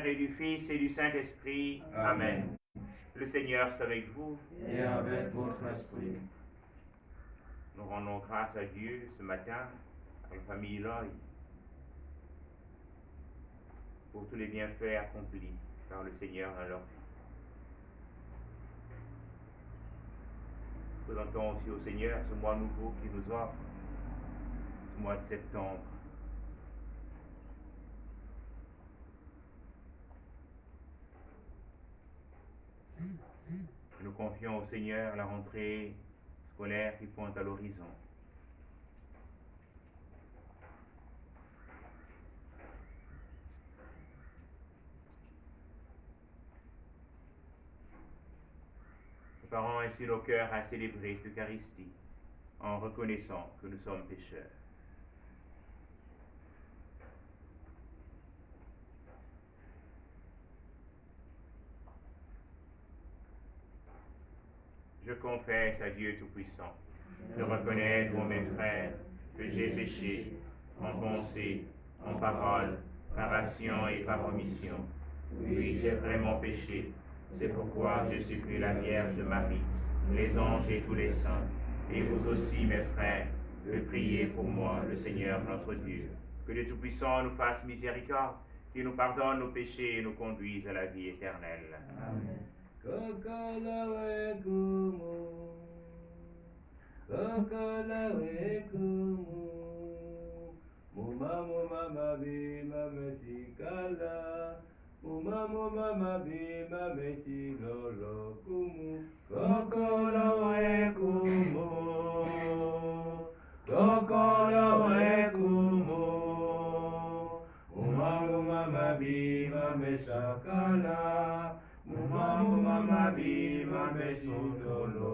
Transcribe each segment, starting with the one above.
Père et du Fils et du Saint-Esprit. Amen. Le Seigneur soit avec vous. Et avec votre esprit. Nous rendons grâce à Dieu ce matin, à la famille Loy, pour tous les bienfaits accomplis par le Seigneur dans leur vie. Présentons aussi au Seigneur ce mois nouveau qu'il nous offre, ce mois de septembre. Nous confions au Seigneur la rentrée scolaire qui pointe à l'horizon. Préparons ainsi nos cœurs à célébrer l'Eucharistie en reconnaissant que nous sommes pécheurs. Je confesse à Dieu Tout-Puissant, je reconnais pour mes frères que j'ai péché en pensée, en parole, par action et par omission. Oui, j'ai vraiment péché. C'est pourquoi je supplie la Vierge Marie, les anges et tous les saints, et vous aussi, mes frères, de prier pour moi, le Seigneur notre Dieu. Que le Tout-Puissant nous fasse miséricorde, qu'il nous pardonne nos péchés et nous conduise à la vie éternelle. Amen. Kokolawekumu, kokolawekumu, muma muma mabima mesikala, muma muma mabima mesilolokumu, kokolawekumu, kokolawekumu, muma muma mabima mesakala. Muma mabima mesudolo,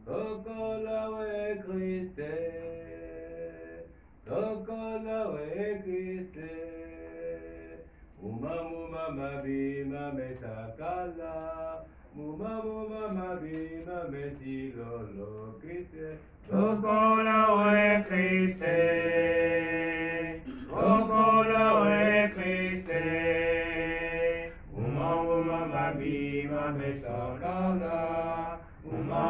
Kokolawe Christe, Kokolawe Christe, Muma mabima mesakala, Muma mabima mesilolo Christe, Kokolawe Christe, Kokolawe Christe. Mabima besakala, muma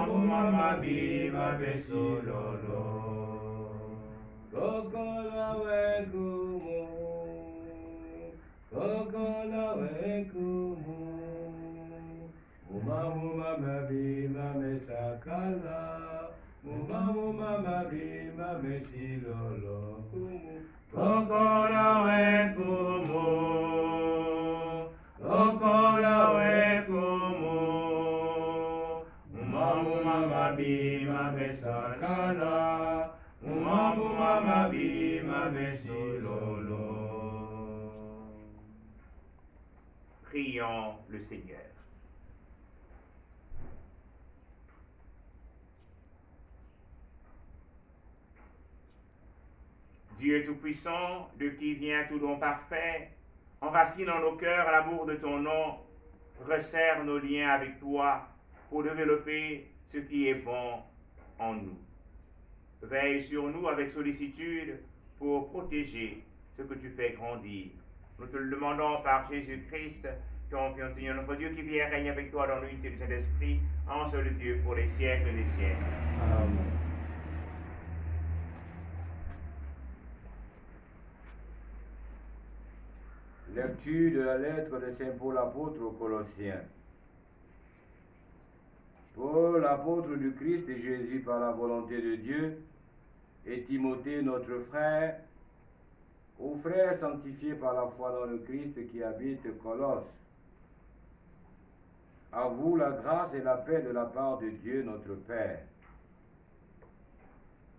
mabima besololo. Kokolawe kumu, kokolawe kumu, muma mabima besakala, muma mabima besilolo kumu. Kokolawe kumu. Kokolawe kumu, muma mabima besakala, muma mabima besilolo. Prions le Seigneur. Dieu Tout-Puissant, de qui vient tout don parfait, enracine en nos cœurs l'amour de ton nom, resserre nos liens avec toi pour développer ce qui est bon en nous. Veille sur nous avec sollicitude pour protéger ce que tu fais grandir. Nous te le demandons par Jésus-Christ, ton Fils, Seigneur notre Dieu, qui vit et règne avec toi dans l'unité du Saint-Esprit, en seul Dieu pour les siècles des siècles. Amen. Lecture de la lettre de Saint Paul apôtre aux Colossiens. Paul, l'apôtre du Christ et Jésus par la volonté de Dieu, et Timothée, notre frère, aux frères sanctifiés par la foi dans le Christ qui habitent Colosse. À vous la grâce et la paix de la part de Dieu notre Père.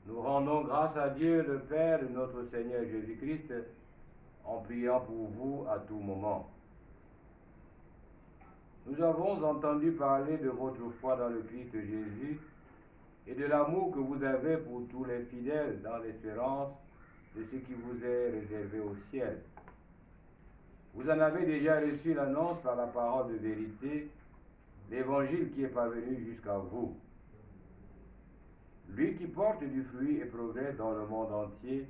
Nous rendons grâce à Dieu, le Père de notre Seigneur Jésus-Christ, en priant pour vous à tout moment. Nous avons entendu parler de votre foi dans le Christ Jésus et de l'amour que vous avez pour tous les fidèles dans l'espérance de ce qui vous est réservé au ciel. Vous en avez déjà reçu l'annonce par la parole de vérité, l'évangile qui est parvenu jusqu'à vous. Lui qui porte du fruit et progresse dans le monde entier,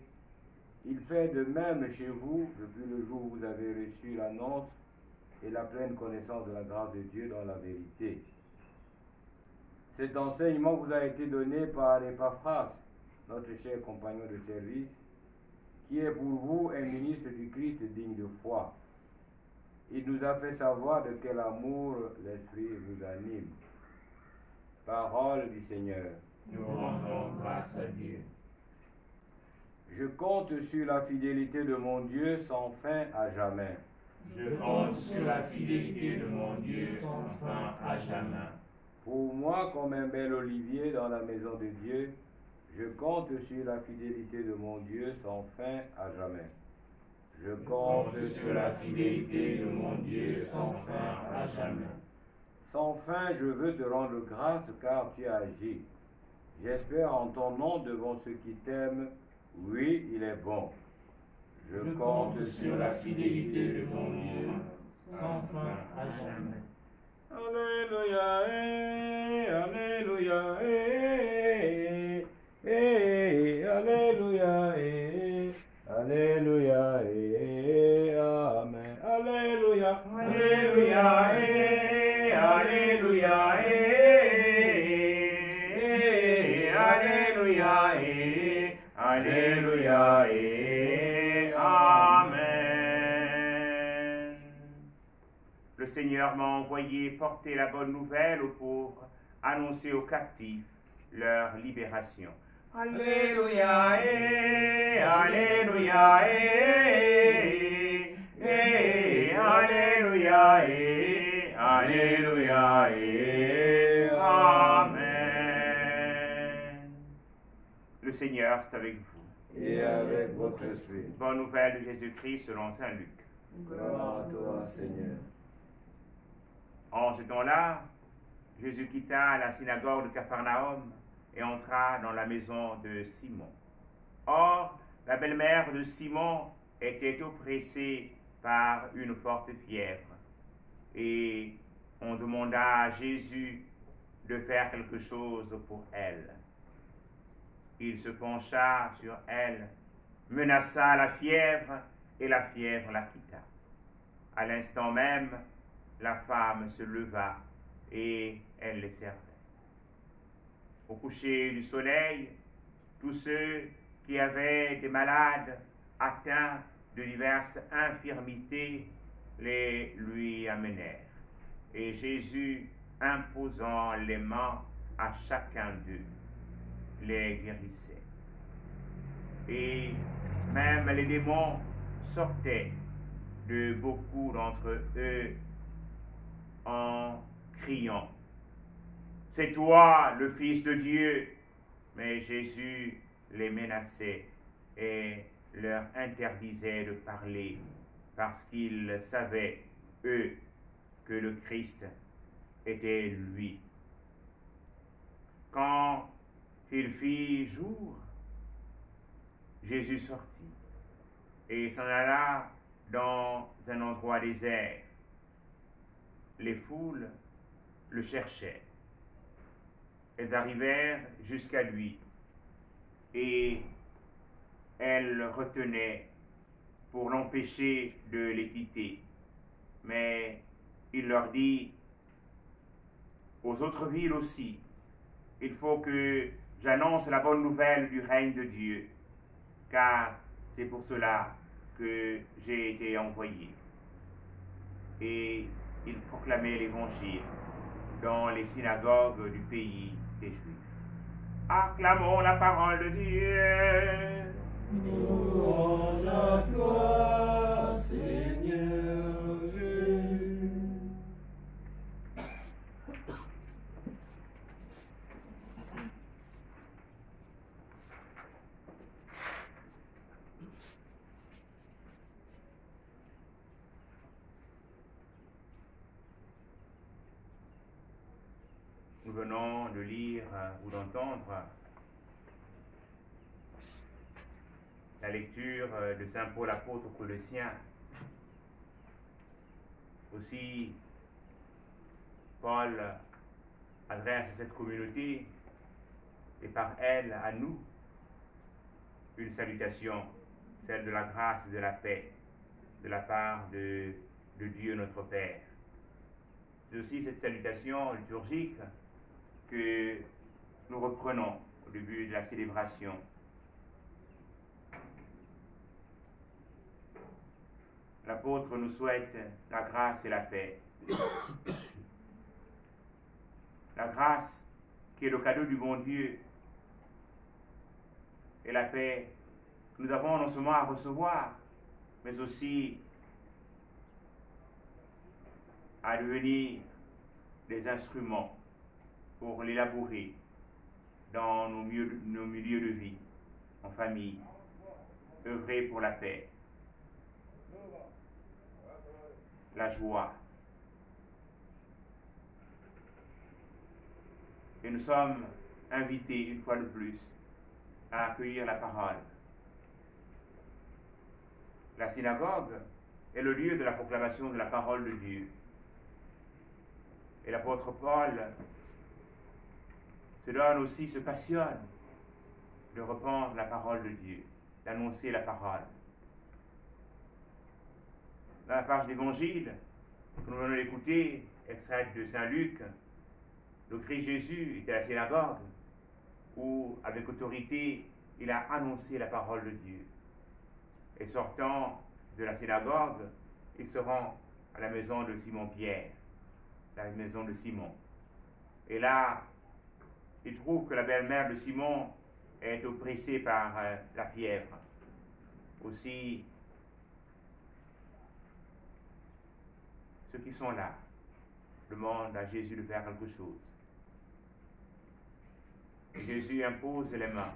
Il fait de même chez vous depuis le jour où vous avez reçu l'annonce et la pleine connaissance de la grâce de Dieu dans la vérité. Cet enseignement vous a été donné par Épaphras, notre cher compagnon de service, qui est pour vous un ministre du Christ digne de foi. Il nous a fait savoir de quel amour l'Esprit vous anime. Parole du Seigneur. Nous rendons grâce à Dieu. Je compte sur la fidélité de mon Dieu sans fin à jamais. Je compte sur la fidélité de mon Dieu sans fin à jamais. Pour moi, comme un bel olivier dans la maison de Dieu, je compte sur la fidélité de mon Dieu sans fin à jamais. Je compte sur la fidélité de mon Dieu sans fin à jamais. Sans fin, je veux te rendre grâce car tu as agi. J'espère en ton nom devant ceux qui t'aiment. Oui, il est bon. Je compte sur la fidélité de mon Dieu sans fin à jamais. Alléluia, alléluia, alléluia, alléluia, amen. Alléluia, Alléluia, alléluia, alléluia, alléluia, amen. Le Seigneur m'a envoyé porter la bonne nouvelle aux pauvres, annoncer aux captifs leur libération. Alléluia, alléluia, alléluia, alléluia, amen. Le Seigneur est avec vous. et avec votre esprit. Bonne nouvelle de Jésus-Christ selon saint Luc. Gloire à toi, Seigneur. En ce temps-là, Jésus quitta la synagogue de Capharnaüm et entra dans la maison de Simon. Or, la belle-mère de Simon était oppressée par une forte fièvre. Et on demanda à Jésus de faire quelque chose pour elle. Il se pencha sur elle, menaça la fièvre, et la fièvre la quitta. À l'instant même, la femme se leva et elle les servait. Au coucher du soleil, tous ceux qui avaient des malades atteints de diverses infirmités les lui amenèrent. Et Jésus, imposant les mains à chacun d'eux, les guérissait. Et même les démons sortaient de beaucoup d'entre eux en criant: c'est toi le Fils de Dieu. Mais Jésus les menaçait et leur interdisait de parler parce qu'ils savaient, eux, que le Christ était lui. Quand il fit jour, Jésus sortit et s'en alla dans un endroit désert. Les foules le cherchaient. Elles arrivèrent jusqu'à lui et elles le retenaient pour l'empêcher de les quitter. Mais il leur dit: aux autres villes aussi, il faut que j'annonce la bonne nouvelle du règne de Dieu, car c'est pour cela que j'ai été envoyé. Et il proclamait l'évangile dans les synagogues du pays des Juifs. Acclamons la parole de Dieu. Louange à toi, Seigneur Jésus. Nous venons de lire ou d'entendre la lecture de saint Paul apôtre aux Colossiens. Aussi, Paul adresse à cette communauté et par elle à nous une salutation celle de la grâce et de la paix de la part de Dieu notre Père. C'est aussi cette salutation liturgique que nous reprenons au début de la célébration. L'apôtre nous souhaite la grâce et la paix. La grâce qui est le cadeau du bon Dieu et la paix que nous avons non seulement à recevoir, mais aussi à devenir des instruments pour l'élaborer dans nos milieux de vie, en famille, œuvrer pour la paix, la joie. Et nous sommes invités une fois de plus à accueillir la parole. La synagogue est le lieu de la proclamation de la parole de Dieu. Et l'apôtre Paul se passionne de répandre la parole de Dieu, d'annoncer la parole. Dans la page d'évangile que nous venons d'écouter, extraite de Saint Luc, le Christ Jésus était à la synagogue où, avec autorité, il a annoncé la parole de Dieu. Et sortant de la synagogue, il se rend à la maison de Simon-Pierre, la maison de Simon. Et là, il trouve que la belle-mère de Simon est oppressée par la fièvre. Aussi, ceux qui sont là demandent à Jésus de faire quelque chose. Et Jésus impose les mains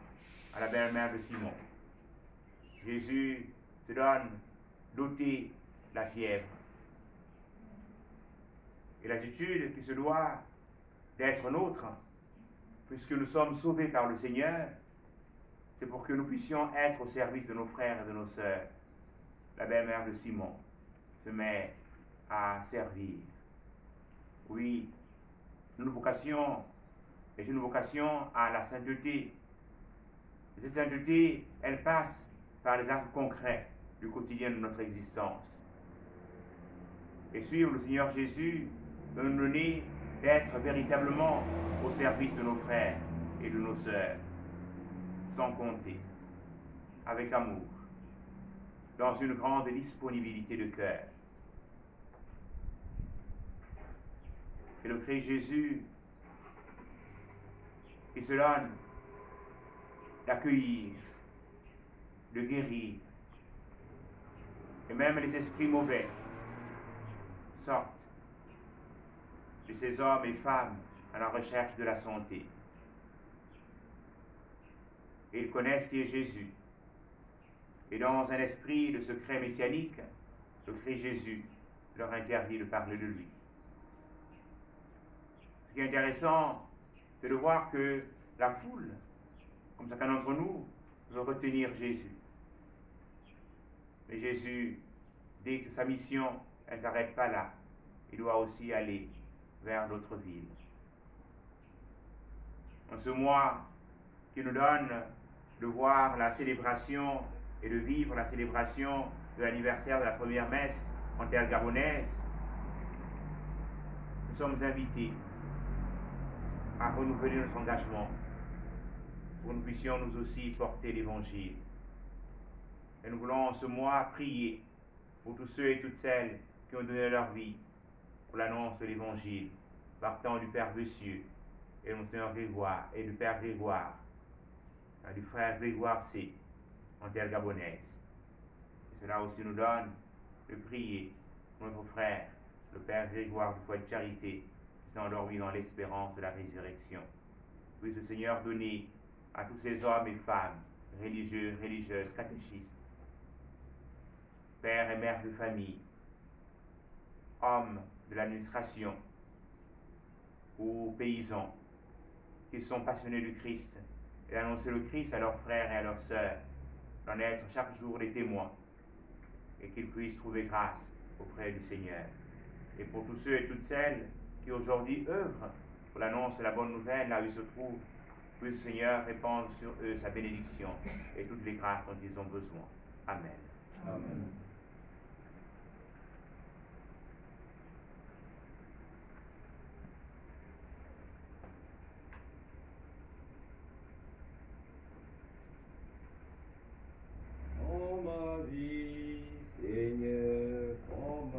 à la belle-mère de Simon. Jésus se donne d'ôter la fièvre. Et l'attitude qui se doit d'être nôtre, puisque nous sommes sauvés par le Seigneur, c'est pour que nous puissions être au service de nos frères et de nos sœurs. La belle-mère de Simon se met à servir. Oui, notre vocation est une vocation à la sainteté. Et cette sainteté, elle passe par les actes concrets du quotidien de notre existence. Et suivre le Seigneur Jésus va nous donner d'être véritablement au service de nos frères et de nos sœurs, sans compter, avec amour, dans une grande disponibilité de cœur. Et le Christ Jésus qui se donne d'accueillir, de guérir, et même les esprits mauvais sortent de ces hommes et femmes à la recherche de la santé. Et ils connaissent qui est Jésus. Et dans un esprit de secret messianique, le Christ Jésus leur interdit de parler de lui. Ce qui est intéressant, c'est de voir que la foule, comme chacun d'entre nous, veut retenir Jésus. Mais Jésus, dès que sa mission ne s'arrête pas là, il doit aussi aller vers d'autres villes. En ce mois qui nous donne de voir la célébration et de vivre la célébration de l'anniversaire de la première messe en terre gabonaise, nous sommes invités à renouveler notre engagement pour que nous puissions nous aussi porter l'Évangile. Et nous voulons en ce mois prier pour tous ceux et toutes celles qui ont donné leur vie pour l'annonce de l'Évangile, partant du Père des cieux et de Monseigneur Grégoire et du Père Grégoire, du frère Grégoire C. en terre gabonaise. Et cela aussi nous donne de prier pour notre frère, le Père Grégoire du foyer de charité, qui s'est endormi dans l'espérance de la résurrection. Puisse le Seigneur donner à tous ces hommes et femmes, religieux, religieuses, catéchistes, pères et mères de famille, hommes de l'administration ou paysans qui sont passionnés du Christ et d'annoncer le Christ à leurs frères et à leurs sœurs, d'en être chaque jour des témoins et qu'ils puissent trouver grâce auprès du Seigneur. Et pour tous ceux et toutes celles qui aujourd'hui œuvrent pour l'annonce de la bonne nouvelle là où ils se trouvent, puisse le Seigneur répandre sur eux sa bénédiction et toutes les grâces dont ils ont besoin. Amen. Amen. Oh ma vie, Seigneur, prends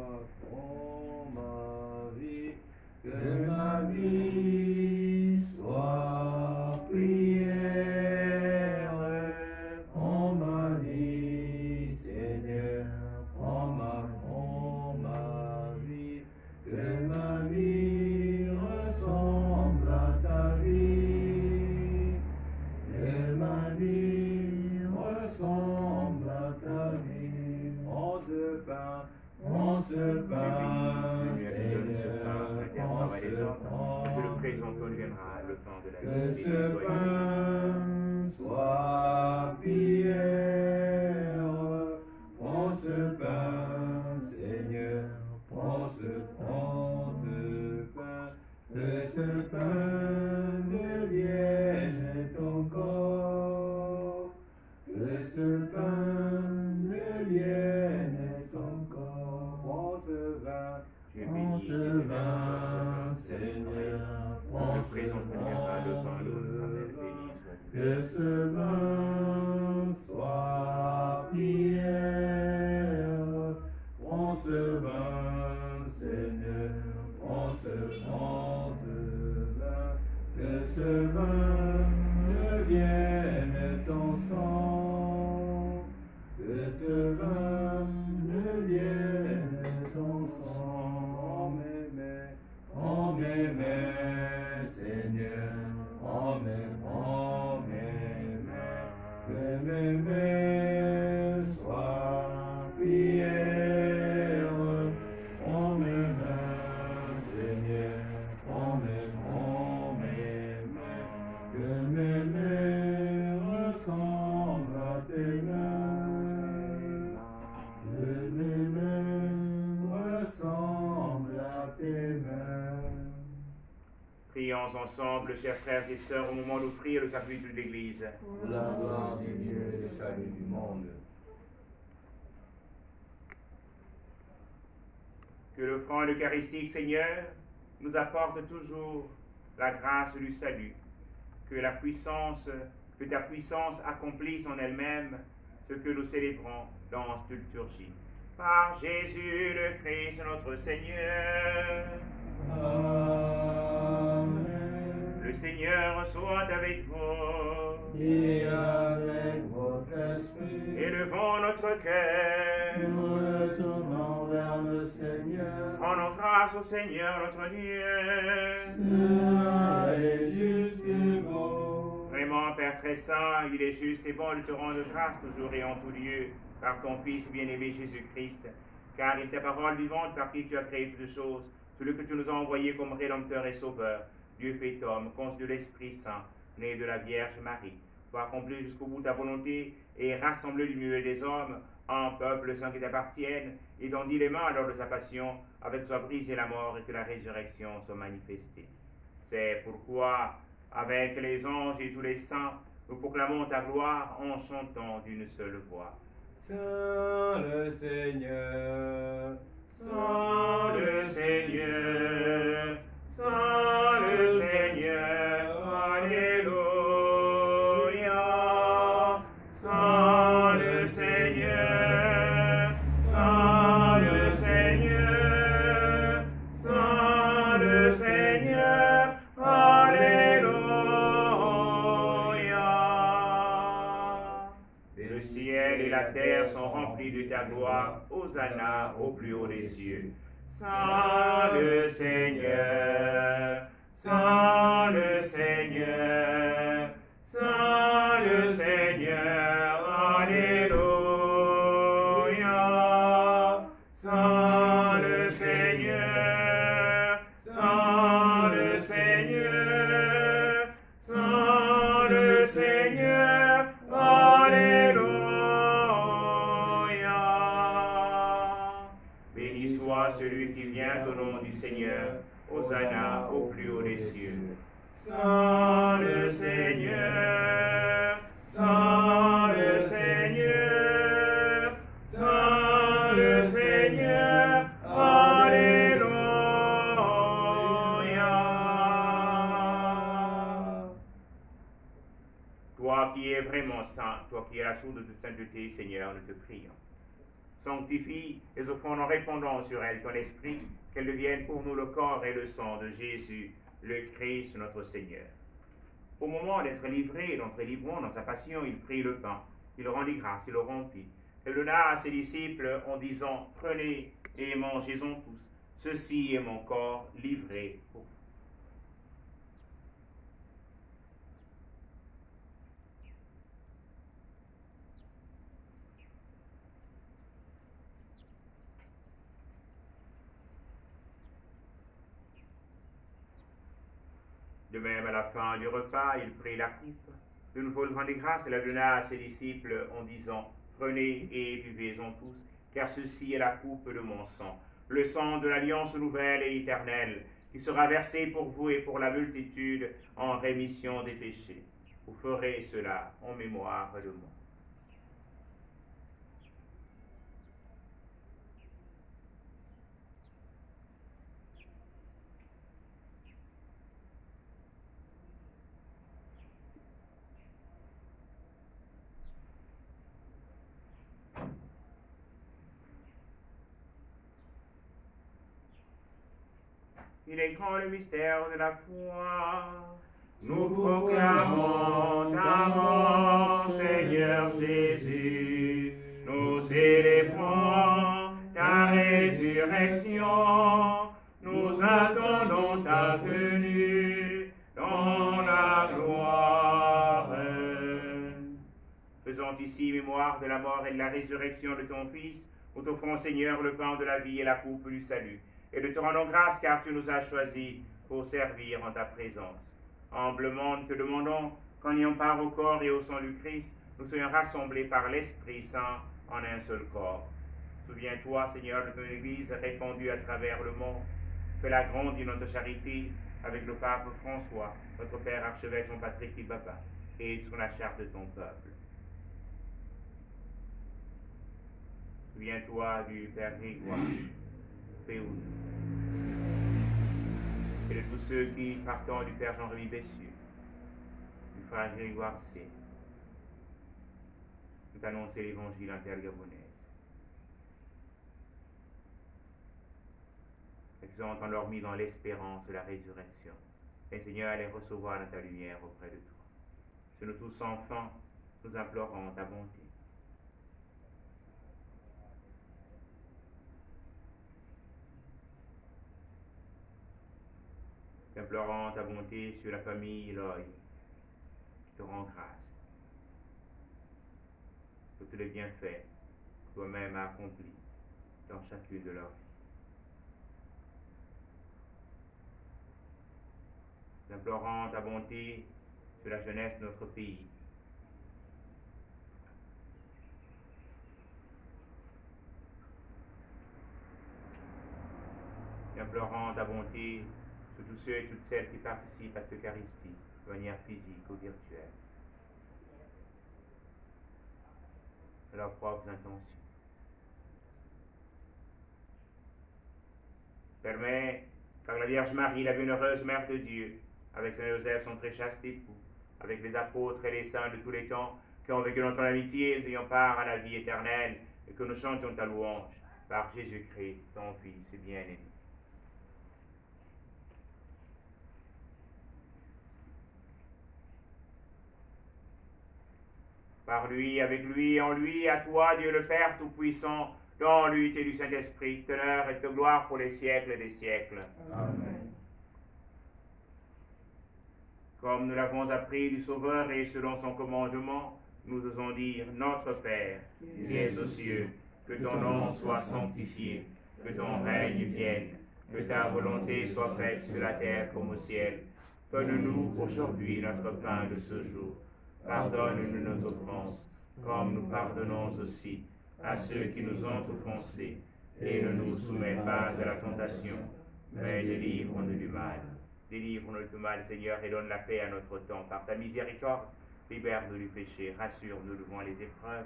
ma vie, que ma vie soit prière. Prends ma vie, Seigneur, prends ma vie, que ma vie ressemble à ta vie, que ma vie ressemble à ta vie. Prends ce pain, Seigneur, prends ce pain, Que le présent viendra le temps de la que vie. ce pain soit prière. Prends ce pain, Seigneur, prends ce pain, que ce pain devienne ton corps, que ce pain devienne ton corps. Prends ce vin, Dieu prends béni, ce vin, Seigneur, prends le ce présent viendra le temps de vin. Amen. Béni soit Dieu. Que ce vin soit prière. Prends ce vin, Seigneur, prends ce vin. Que ce vin devienne ton sang. Que ce vin devienne ton sang. En mes mains, Seigneur, en mes mains, que mes mains soient prières. En mes mains, Seigneur, en mes mains, que mes mains ressemblent à tes mains, que mes mains ressemblent à tes mains. Prions ensemble, chers frères et sœurs, au moment d'offrir le sacrifice de l'Église. Pour la gloire de Dieu et le salut du monde. Que l'offrande eucharistique, Seigneur, nous apporte toujours la grâce du salut. Que ta puissance accomplisse en elle-même ce que nous célébrons dans cette liturgie. Par Jésus le Christ, notre Seigneur. Amen. Le Seigneur soit avec vous. Et avec votre esprit, Élevons notre cœur. nous retournons vers le Seigneur. Rendons grâce au Seigneur notre Dieu. Cela est juste et beau. Vraiment, Père très saint, il est juste et bon de te rendre grâce toujours et en tout lieu, par ton Fils bien-aimé Jésus-Christ, car il est ta parole vivante par qui tu as créé toutes choses, celui que tu nous as envoyé comme Rédempteur et Sauveur, Dieu fait homme, conçu de l'Esprit Saint, né de la Vierge Marie, pour accomplir jusqu'au bout ta volonté et rassembler du milieu des hommes un peuple saint qui t'appartienne, et dont dit les mains lors de sa passion, avec soit brisée la mort et que la résurrection soit manifestée. C'est pourquoi, avec les anges et tous les saints, nous proclamons ta gloire en chantant d'une seule voix. Saint le Seigneur, Saint le Seigneur, Saint le Seigneur, Alléluia. Saint le Seigneur, Saint le Seigneur, Saint le Seigneur, Alléluia. Le ciel et la terre sont remplis de ta gloire, Hosanna au plus haut des cieux. Saint le Seigneur, Saint le Seigneur, Saint le Seigneur, Alléluia. Saint le Seigneur, Saint le Seigneur, Saint le Seigneur, Alléluia. Béni soit celui qui vient au nom du Seigneur, Hosanna au plus haut des cieux. Saint le Seigneur, Saint le Seigneur, vraiment saint, toi qui es la source de toute sainteté, Seigneur, nous te prions. Sanctifie les offrandes en répandant sur elles ton esprit, qu'elles deviennent pour nous le corps et le sang de Jésus, le Christ, notre Seigneur. Au moment d'être livré, d'entrer librement dans sa passion, il prit le pain, il rendit grâce, il le rompit, et le donna à ses disciples en disant, prenez et mangez-en tous, ceci est mon corps livré pour vous. De même, à la fin du repas, il prit la coupe. De nouveau, il rendit grâce et la donna à ses disciples en disant, prenez et buvez-en tous, car ceci est la coupe de mon sang, le sang de l'alliance nouvelle et éternelle, qui sera versé pour vous et pour la multitude en rémission des péchés. Vous ferez cela en mémoire de moi. Il est grand le mystère de la foi. Nous proclamons ta mort, Seigneur Jésus. Nous célébrons ta résurrection. Nous attendons ta venue dans la gloire. Faisons ici mémoire de la mort et de la résurrection de ton Fils, nous t'offrons, Seigneur, le pain de la vie et la coupe du salut. Et nous te rendons grâce car tu nous as choisis pour servir en ta présence. Humblement, nous te demandons qu'en ayant part au corps et au sang du Christ, nous soyons rassemblés par l'Esprit Saint en un seul corps. Souviens-toi, Seigneur, de ton Église répandue à travers le monde. Fais-la grandir notre charité avec le pape François, notre Père archevêque Jean-Patrick Papa, et sur la charte de ton peuple. Souviens-toi du Père Grégoire, Péoul, et de tous ceux qui, partant du Père Jean-Rémy Bessieux, du frère Grégoire C., nous annoncer l'évangile intergabonaise. Ils ont endormis dans l'espérance de la résurrection. Et Seigneur, les recevoir dans ta lumière auprès de toi. Sur nous tous enfants, nous implorons ta bonté. Implorant ta bonté sur la famille Eloy, qui te rend grâce pour tous les bienfaits que toi-même as accomplis dans chacune de leurs vies. Implorant ta bonté sur la jeunesse de notre pays, implorant ta bonté sur tous ceux et toutes celles qui participent à cette Eucharistie de manière physique ou virtuelle, à leurs propres intentions. Permets, par la Vierge Marie, la bienheureuse Mère de Dieu, avec Saint Joseph, son très chaste époux, avec les apôtres et les saints de tous les temps, qui ont vécu dans ton amitié, ayant part à la vie éternelle, et que nous chantions ta louange, par Jésus-Christ, ton Fils bien-aimé. Par lui, avec lui et en lui, à toi, Dieu le Père Tout-Puissant, dans l'unité du Saint-Esprit, honneur et gloire pour les siècles des siècles. Amen. Comme nous l'avons appris du Sauveur et selon son commandement, nous osons dire, Notre Père, qui es aux cieux, que ton nom soit sanctifié, que ton règne vienne, que ta volonté soit faite sur la terre comme au ciel. Donne-nous aujourd'hui notre pain de ce jour. Pardonne-nous nos offenses, comme nous pardonnons aussi à ceux qui nous ont offensés, et ne nous soumets pas à la tentation, mais délivre-nous du mal. Délivre-nous du mal, Seigneur, et donne la paix à notre temps. Par ta miséricorde, libère-nous du péché, rassure-nous devant les épreuves,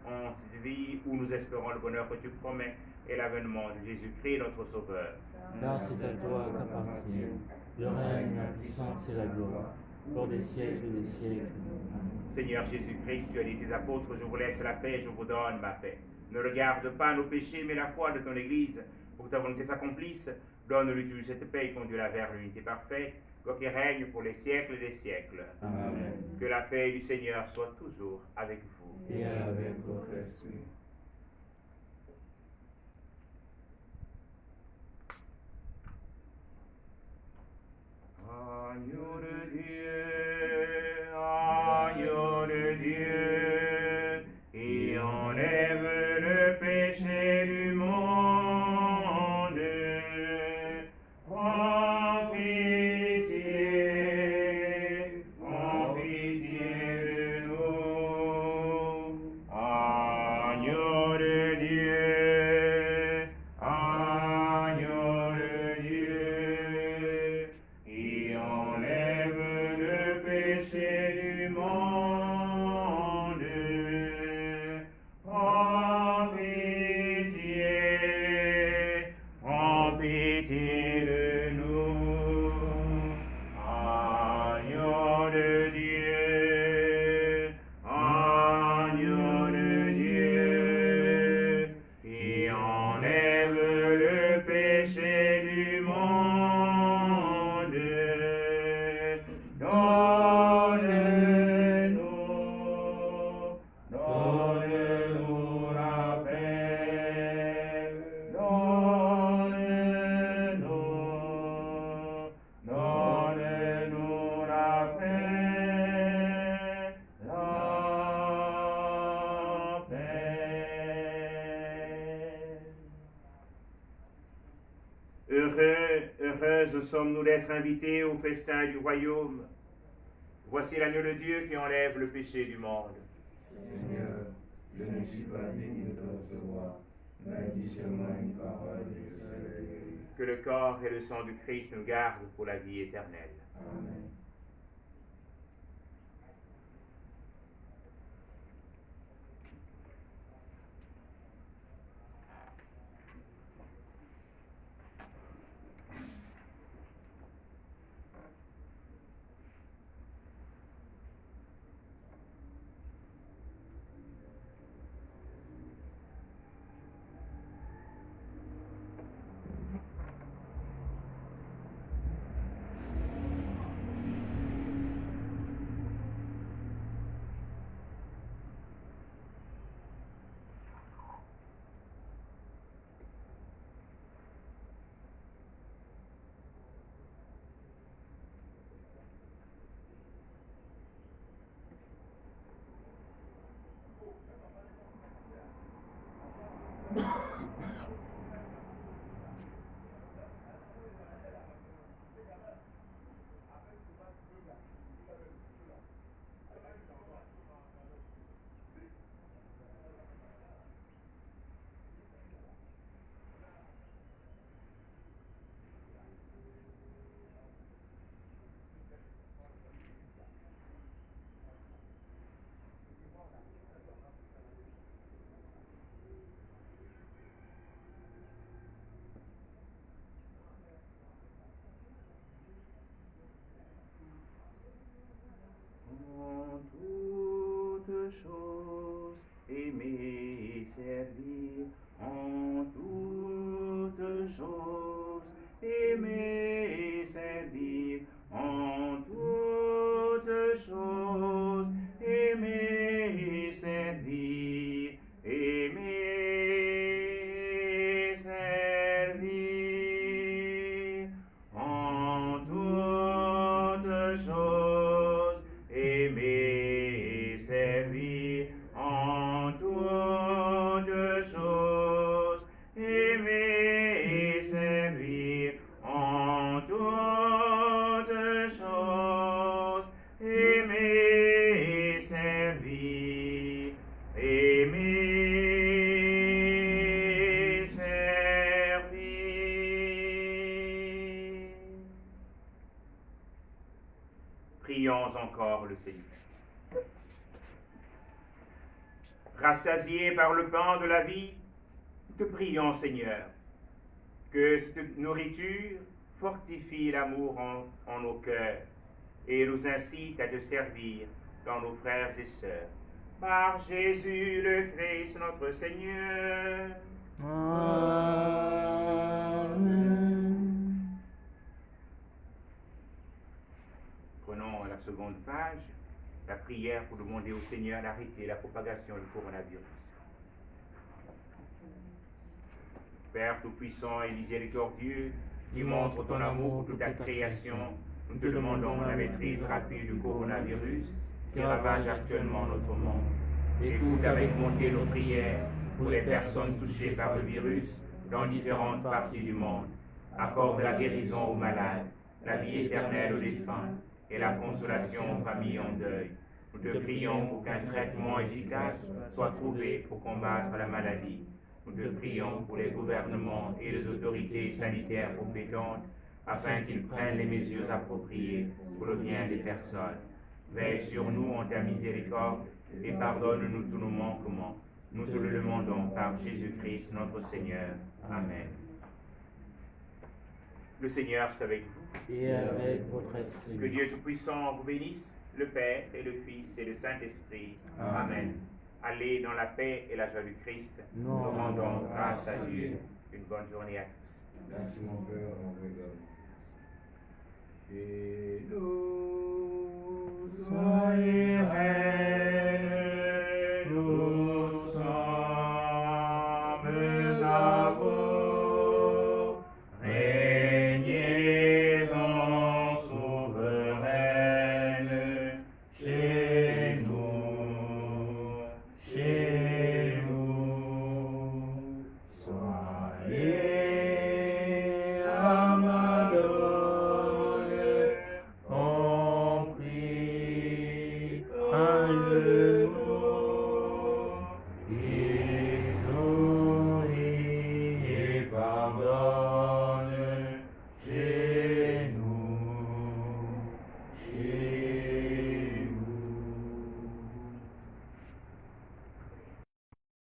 en cette vie où nous espérons le bonheur que tu promets et l'avènement de Jésus-Christ, notre Sauveur. Car c'est à toi qu'appartiennent le règne, la puissance et la gloire, pour des siècles des siècles. Amen. Seigneur Jésus-Christ, tu as dit tes apôtres, je vous laisse la paix, je vous donne ma paix. Ne regarde pas nos péchés, mais la foi de ton Église, pour que ta volonté s'accomplisse. Donne-lui cette paix et conduis-la vers l'unité parfaite, toi qui règne pour les siècles des siècles. Amen. Que la paix du Seigneur soit toujours avec vous. Et avec votre esprit. Agneau de Dieu, qui enlève le péché du monde, prends pitié de nous. Agneau de Dieu, qui enlève le péché du monde, prends pitié de nous. Agneau de Dieu, qui enlève le péché du monde, donne-nous la paix, donne-nous la paix, Heureuses sommes-nous d'être invités au festin du royaume. Voici l'agneau de Dieu qui enlève le péché du monde. Seigneur, je ne suis pas digne de te recevoir, mais dis seulement une parole et je serai guéri. Que le corps et le sang du Christ nous gardent pour la vie éternelle. Amen. En toutes choses, aimer et servir. En toutes choses, aimer et servir. En toutes choses, aimer et servir. Aimer et servir. En toutes choses, aimer et servir. En toutes choses, aimer et servir. En toutes choses, aimer et servir. Aimer et servir. Prions encore le Seigneur. Rassasiés par le pain de la vie, te prions, Seigneur, que cette nourriture fortifie l'amour en nos cœurs et nous incite à te servir dans nos frères et sœurs. Par Jésus le Christ, notre Seigneur. Amen. Prenons la seconde page, la prière pour demander au Seigneur d'arrêter la propagation du coronavirus. Père Tout-Puissant et miséricordieux, qui montre ton amour pour toute la création, nous te demandons la maîtrise rapide du coronavirus qui ravage actuellement notre monde. Écoute avec bonté nos prières pour les personnes touchées par le virus dans différentes parties du monde. Accorde la guérison aux malades, la vie éternelle aux défunts et la consolation aux familles en deuil. Nous te prions pour qu'un traitement efficace soit trouvé pour combattre la maladie. Nous te prions pour les gouvernements et les autorités sanitaires compétentes afin qu'ils prennent les mesures appropriées pour le bien des personnes. Veille sur nous en ta miséricorde et pardonne-nous tous nos manquements. Nous te le demandons par Jésus-Christ notre Seigneur. Amen. Le Seigneur soit avec vous. Et avec votre esprit. Que Dieu Tout-Puissant vous bénisse, le Père et le Fils et le Saint-Esprit. Amen. Allez dans la paix et la joie du Christ. Nous rendons grâce à Dieu. Une bonne journée à tous. Merci mon Père, on regarde. Et nous